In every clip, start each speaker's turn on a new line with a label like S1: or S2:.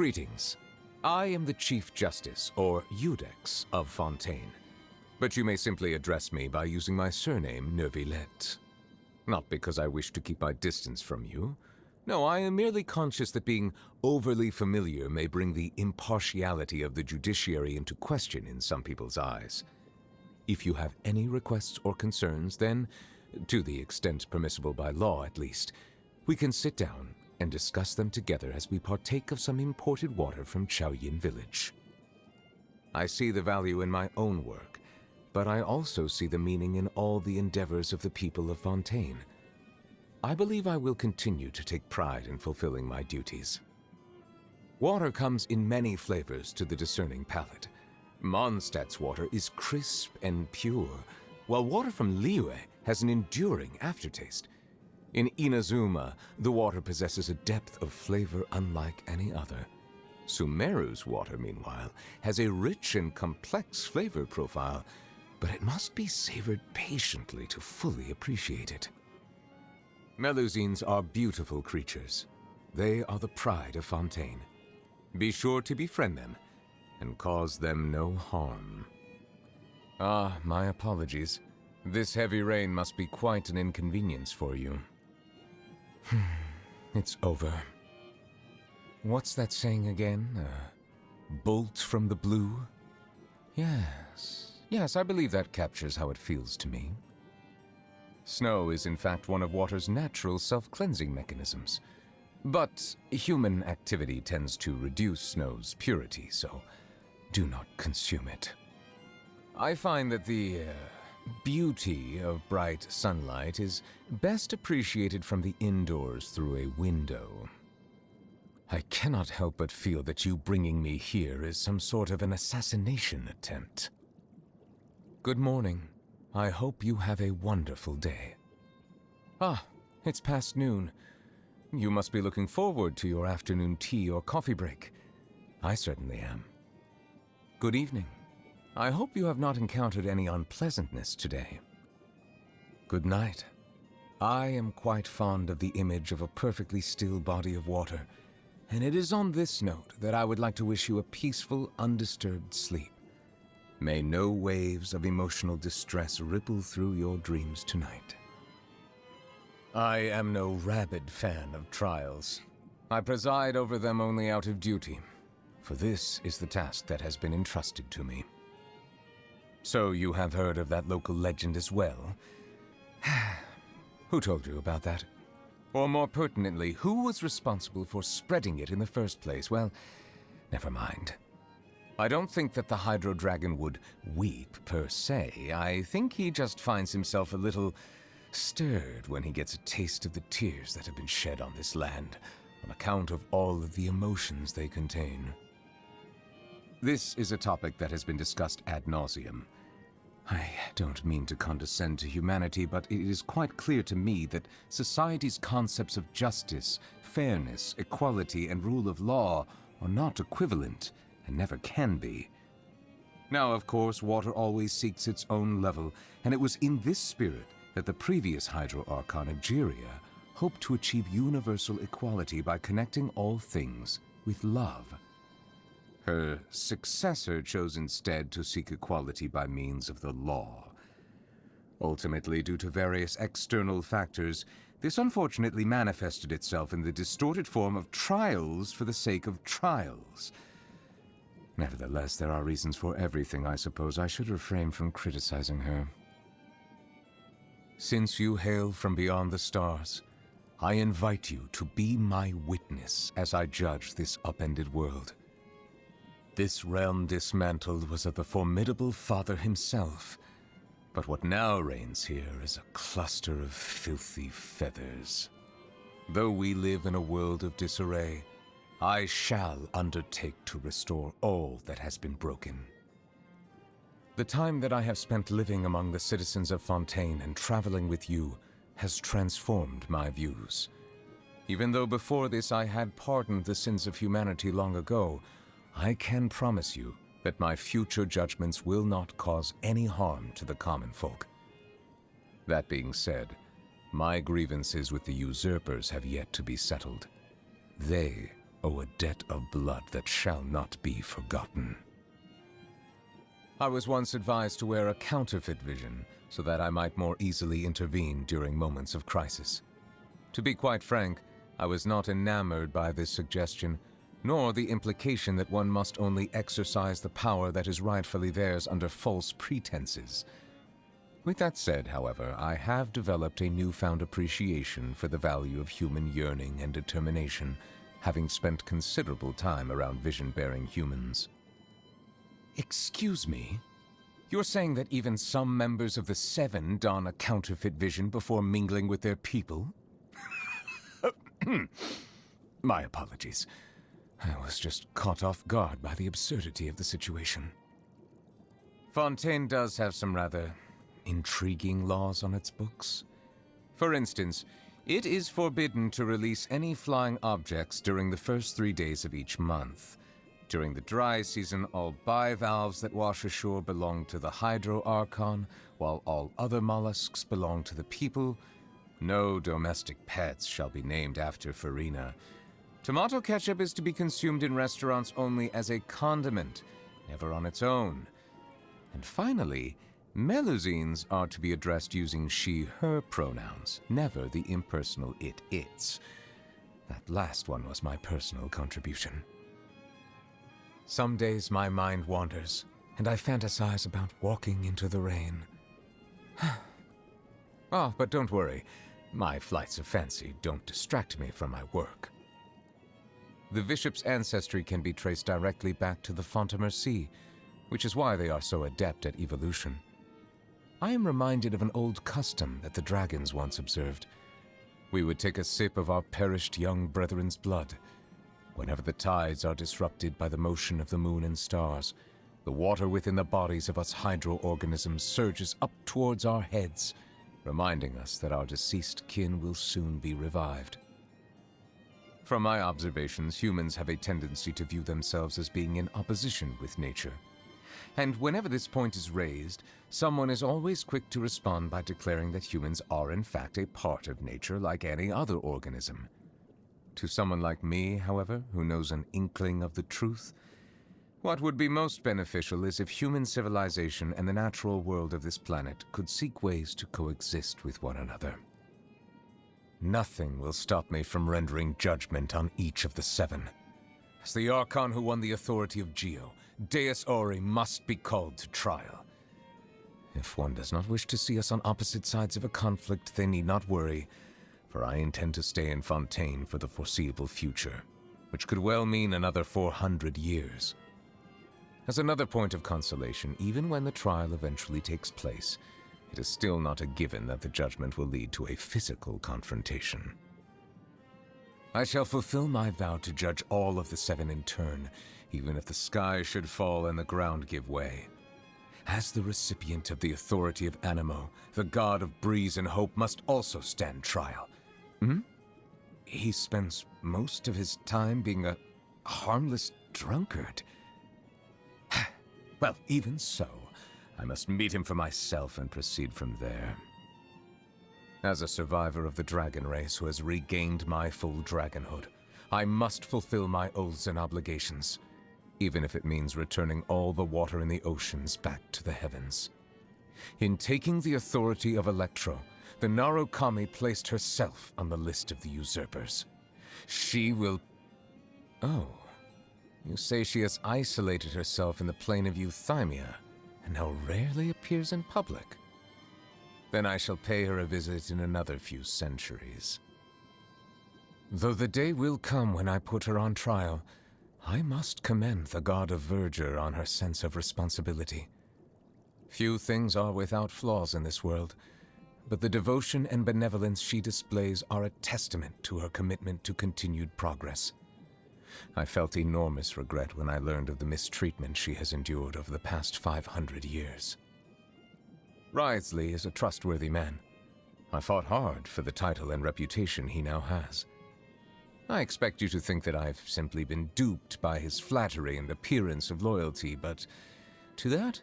S1: Greetings. I am the Chief Justice, or Iudex, of Fontaine. But you may simply address me by using my surname, Neuvillette. Not because I wish to keep my distance from you. No, I am merely conscious that being overly familiar may bring the impartiality of the judiciary into question in some people's eyes. If you have any requests or concerns, then, to the extent permissible by law at least, we can sit down and discuss them together as we partake of some imported water from Chaoyin Village. I see the value in my own work, but I also see the meaning in all the endeavors of the people of Fontaine. I believe I will continue to take pride in fulfilling my duties. Water comes in many flavors to the discerning palate. Mondstadt's water is crisp and pure, while water from Liyue has an enduring aftertaste. In Inazuma, the water possesses a depth of flavor unlike any other. Sumeru's water, meanwhile, has a rich and complex flavor profile, but it must be savored patiently to fully appreciate it. Melusines are beautiful creatures. They are the pride of Fontaine. Be sure to befriend them and cause them no harm. Ah, my apologies. This heavy rain must be quite an inconvenience for you. It's over. What's that saying again? Bolt from the blue? Yes, I believe that captures how it feels to me. Snow is in fact one of water's natural self-cleansing mechanisms. But human activity tends to reduce snow's purity, so do not consume it. I find that the beauty of bright sunlight is best appreciated from the indoors through a window. I cannot help but feel that you bringing me here is some sort of an assassination attempt. Good morning. I hope you have a wonderful day. Ah, it's past noon. You must be looking forward to your afternoon tea or coffee break. I certainly am. Good evening. I hope you have not encountered any unpleasantness today. Good night. I am quite fond of the image of a perfectly still body of water, and it is on this note that I would like to wish you a peaceful, undisturbed sleep. May no waves of emotional distress ripple through your dreams tonight. I am no rabid fan of trials. I preside over them only out of duty, for this is the task that has been entrusted to me. So you have heard of that local legend as well? Who told you about that? Or more pertinently, who was responsible for spreading it in the first place? Well, never mind. I don't think that the Hydro Dragon would weep per se. I think he just finds himself a little stirred when he gets a taste of the tears that have been shed on this land, on account of all of the emotions they contain. This is a topic that has been discussed ad nauseum. I don't mean to condescend to humanity, but it is quite clear to me that society's concepts of justice, fairness, equality, and rule of law are not equivalent, and never can be. Now, of course, water always seeks its own level, and it was in this spirit that the previous Hydro Archon, Egeria, hoped to achieve universal equality by connecting all things with love. Her successor chose instead to seek equality by means of the law. Ultimately, due to various external factors, this unfortunately manifested itself in the distorted form of trials for the sake of trials. Nevertheless, there are reasons for everything. I suppose I should refrain from criticizing her. Since you hail from beyond the stars, I invite you to be my witness as I judge this upended world. This realm dismantled was of the formidable Father himself, but what now reigns here is a cluster of filthy feathers. Though we live in a world of disarray, I shall undertake to restore all that has been broken. The time that I have spent living among the citizens of Fontaine and traveling with you has transformed my views. Even though before this I had pardoned the sins of humanity long ago, I can promise you that my future judgments will not cause any harm to the common folk. That being said, my grievances with the usurpers have yet to be settled. They owe a debt of blood that shall not be forgotten. I was once advised to wear a counterfeit vision so that I might more easily intervene during moments of crisis. To be quite frank, I was not enamored by this suggestion, nor the implication that one must only exercise the power that is rightfully theirs under false pretenses. With that said, however, I have developed a newfound appreciation for the value of human yearning and determination, having spent considerable time around vision-bearing humans. Excuse me? You're saying that even some members of the Seven don a counterfeit vision before mingling with their people? My apologies. I was just caught off guard by the absurdity of the situation. Fontaine does have some rather intriguing laws on its books. For instance, it is forbidden to release any flying objects during the first 3 days of each month. During the dry season, all bivalves that wash ashore belong to the Hydro Archon, while all other mollusks belong to the people. No domestic pets shall be named after Farina. Tomato ketchup is to be consumed in restaurants only as a condiment, never on its own. And finally, Melusines are to be addressed using she/her pronouns, never the impersonal it/its. That last one was my personal contribution. Some days my mind wanders, and I fantasize about walking into the rain. Oh, but don't worry. My flights of fancy don't distract me from my work. The bishop's ancestry can be traced directly back to the Fontamer Sea, which is why they are so adept at evolution. I am reminded of an old custom that the dragons once observed. We would take a sip of our perished young brethren's blood. Whenever the tides are disrupted by the motion of the moon and stars, the water within the bodies of us hydro-organisms surges up towards our heads, reminding us that our deceased kin will soon be revived. From my observations, humans have a tendency to view themselves as being in opposition with nature. And whenever this point is raised, someone is always quick to respond by declaring that humans are in fact a part of nature like any other organism. To someone like me, however, who knows an inkling of the truth, what would be most beneficial is if human civilization and the natural world of this planet could seek ways to coexist with one another. Nothing will stop me from rendering judgment on each of the seven. As the Archon who won the authority of Geo, Deus Ori must be called to trial. If one does not wish to see us on opposite sides of a conflict, they need not worry, for I intend to stay in Fontaine for the foreseeable future, which could well mean another 400 years. As another point of consolation, even when the trial eventually takes place, it is still not a given that the judgment will lead to a physical confrontation. I shall fulfill my vow to judge all of the seven in turn, even if the sky should fall and the ground give way. As the recipient of the authority of Animo, the god of breeze and hope must also stand trial. He spends most of his time being a harmless drunkard. Well, even so, I must meet him for myself and proceed from there. As a survivor of the dragon race who has regained my full dragonhood, I must fulfill my oaths and obligations, even if it means returning all the water in the oceans back to the heavens. In taking the authority of Electro, the Narukami placed herself on the list of the usurpers. She will... Oh, you say she has isolated herself in the plane of Euthymia, and now rarely appears in public. Then I shall pay her a visit in another few centuries. Though the day will come when I put her on trial, I must commend the god of verdure on her sense of responsibility. Few things are without flaws in this world, but the devotion and benevolence she displays are a testament to her commitment to continued progress. I felt enormous regret when I learned of the mistreatment she has endured over the past 500 years. Wriothesley is a trustworthy man. I fought hard for the title and reputation he now has. I expect you to think that I've simply been duped by his flattery and appearance of loyalty, but to that,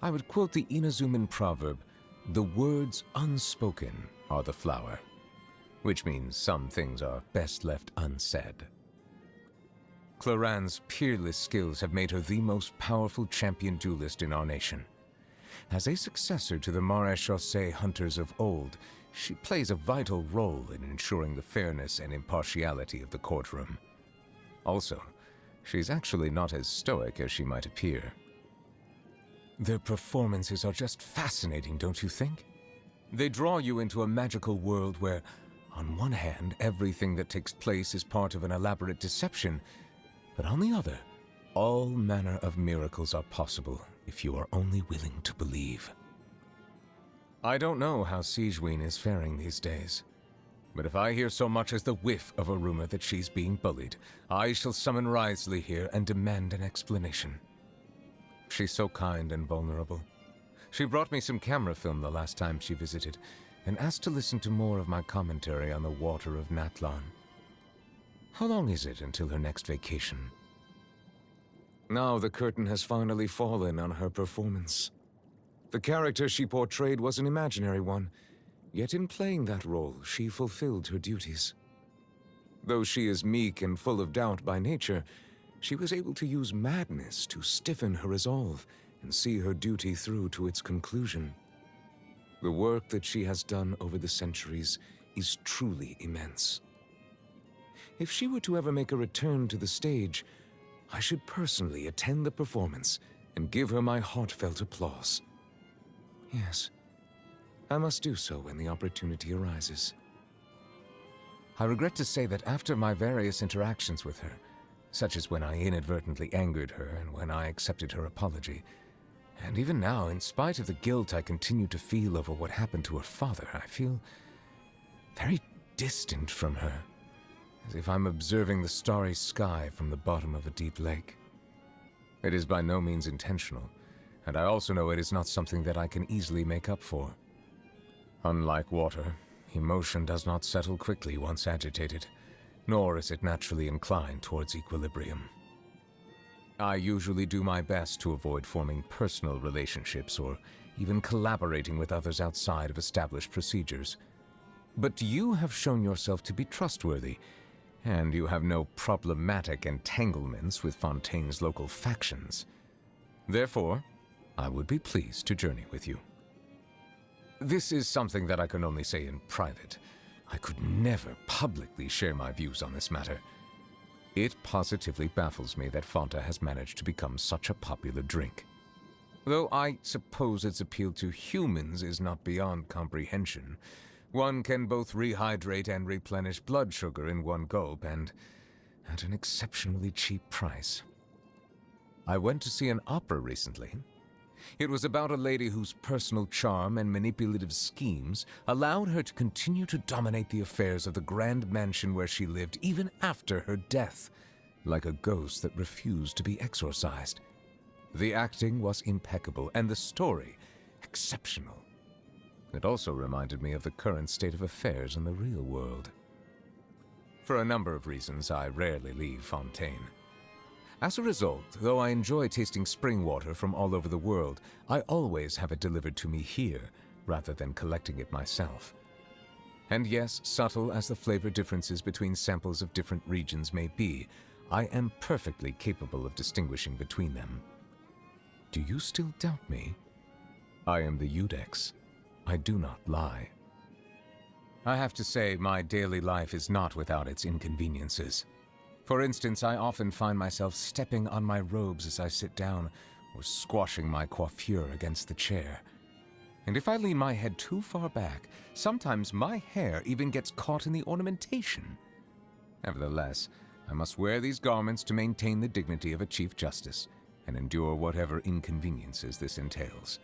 S1: I would quote the Inazuman proverb, "The words unspoken are the flower," which means some things are best left unsaid. Cloran's peerless skills have made her the most powerful champion duelist in our nation. As a successor to the Maréchaussée hunters of old, she plays a vital role in ensuring the fairness and impartiality of the courtroom. Also, she's actually not as stoic as she might appear. Their performances are just fascinating, don't you think? They draw you into a magical world where, on one hand, everything that takes place is part of an elaborate deception, but on the other, all manner of miracles are possible if you are only willing to believe. I don't know how Sigewinne is faring these days, but if I hear so much as the whiff of a rumor that she's being bullied, I shall summon Wriothesley here and demand an explanation. She's so kind and vulnerable. She brought me some camera film the last time she visited, and asked to listen to more of my commentary on the water of Natlan. How long is it until her next vacation? Now the curtain has finally fallen on her performance. The character she portrayed was an imaginary one, yet in playing that role, she fulfilled her duties. Though she is meek and full of doubt by nature, she was able to use madness to stiffen her resolve and see her duty through to its conclusion. The work that she has done over the centuries is truly immense. If she were to ever make a return to the stage, I should personally attend the performance and give her my heartfelt applause. Yes, I must do so when the opportunity arises. I regret to say that after my various interactions with her, such as when I inadvertently angered her and when I accepted her apology, and even now, in spite of the guilt I continue to feel over what happened to her father, I feel very distant from her, as if I'm observing the starry sky from the bottom of a deep lake. It is by no means intentional, and I also know it is not something that I can easily make up for. Unlike water, emotion does not settle quickly once agitated, nor is it naturally inclined towards equilibrium. I usually do my best to avoid forming personal relationships or even collaborating with others outside of established procedures. But you have shown yourself to be trustworthy, and you have no problematic entanglements with Fontaine's local factions. Therefore, I would be pleased to journey with you. This is something that I can only say in private. I could never publicly share my views on this matter. It positively baffles me that Fanta has managed to become such a popular drink. Though I suppose its appeal to humans is not beyond comprehension. One can both rehydrate and replenish blood sugar in one gulp, and at an exceptionally cheap price. I went to see an opera recently. It was about a lady whose personal charm and manipulative schemes allowed her to continue to dominate the affairs of the grand mansion where she lived even after her death, like a ghost that refused to be exorcised. The acting was impeccable, and the story exceptional. It also reminded me of the current state of affairs in the real world. For a number of reasons, I rarely leave Fontaine. As a result, though I enjoy tasting spring water from all over the world, I always have it delivered to me here, rather than collecting it myself. And yes, subtle as the flavor differences between samples of different regions may be, I am perfectly capable of distinguishing between them. Do you still doubt me? I am the Udex. I do not lie. I have to say, my daily life is not without its inconveniences. For instance, I often find myself stepping on my robes as I sit down, or squashing my coiffure against the chair. And if I lean my head too far back, sometimes my hair even gets caught in the ornamentation. Nevertheless, I must wear these garments to maintain the dignity of a Chief Justice, and endure whatever inconveniences this entails.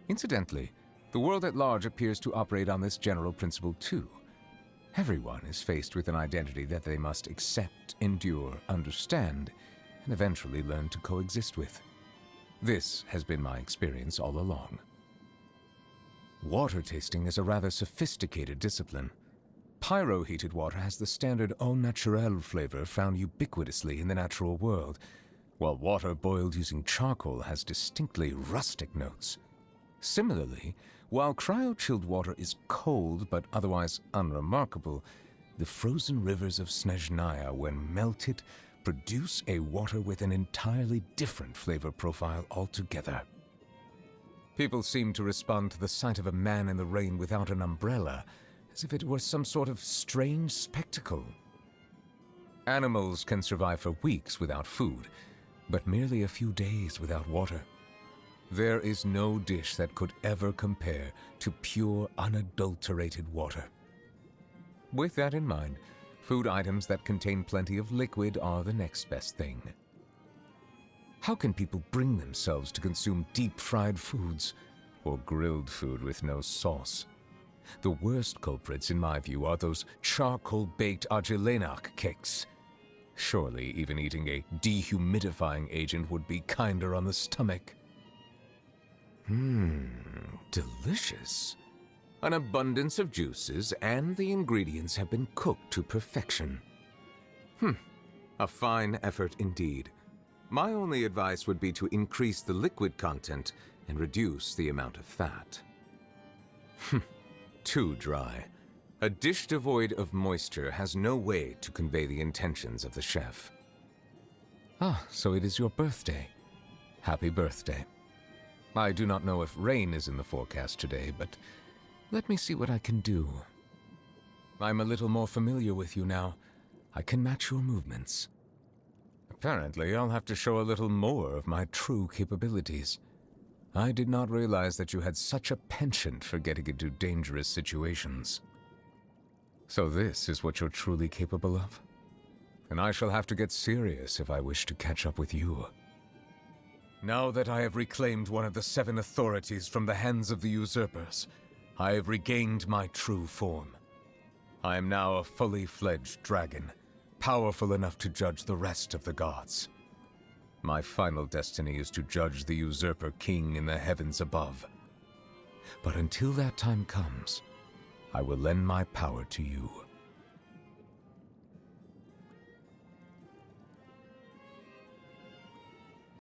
S1: Incidentally, the world at large appears to operate on this general principle too. Everyone is faced with an identity that they must accept, endure, understand, and eventually learn to coexist with. This has been my experience all along. Water tasting is a rather sophisticated discipline. Pyro-heated water has the standard au naturel flavor found ubiquitously in the natural world, while water boiled using charcoal has distinctly rustic notes. Similarly, while cryo-chilled water is cold but otherwise unremarkable, the frozen rivers of Snezhnaya, when melted, produce a water with an entirely different flavor profile altogether. People seem to respond to the sight of a man in the rain without an umbrella as if it were some sort of strange spectacle. Animals can survive for weeks without food, but merely a few days without water. There is no dish that could ever compare to pure, unadulterated water. With that in mind, food items that contain plenty of liquid are the next best thing. How can people bring themselves to consume deep-fried foods or grilled food with no sauce? The worst culprits, in my view, are those charcoal-baked Argilenac cakes. Surely even eating a dehumidifying agent would be kinder on the stomach. Delicious. An abundance of juices, and the ingredients have been cooked to perfection. A fine effort indeed. My only advice would be to increase the liquid content and reduce the amount of fat. Too dry. A dish devoid of moisture has no way to convey the intentions of the chef. Ah, so it is your birthday. Happy birthday. I do not know if rain is in the forecast today, but let me see what I can do. I'm a little more familiar with you now. I can match your movements. Apparently, I'll have to show a little more of my true capabilities. I did not realize that you had such a penchant for getting into dangerous situations. So this is what you're truly capable of? And I shall have to get serious if I wish to catch up with you. Now that I have reclaimed one of the 7 authorities from the hands of the usurpers, I have regained my true form. I am now a fully fledged dragon, powerful enough to judge the rest of the gods. My final destiny is to judge the usurper king in the heavens above. But until that time comes, I will lend my power to you.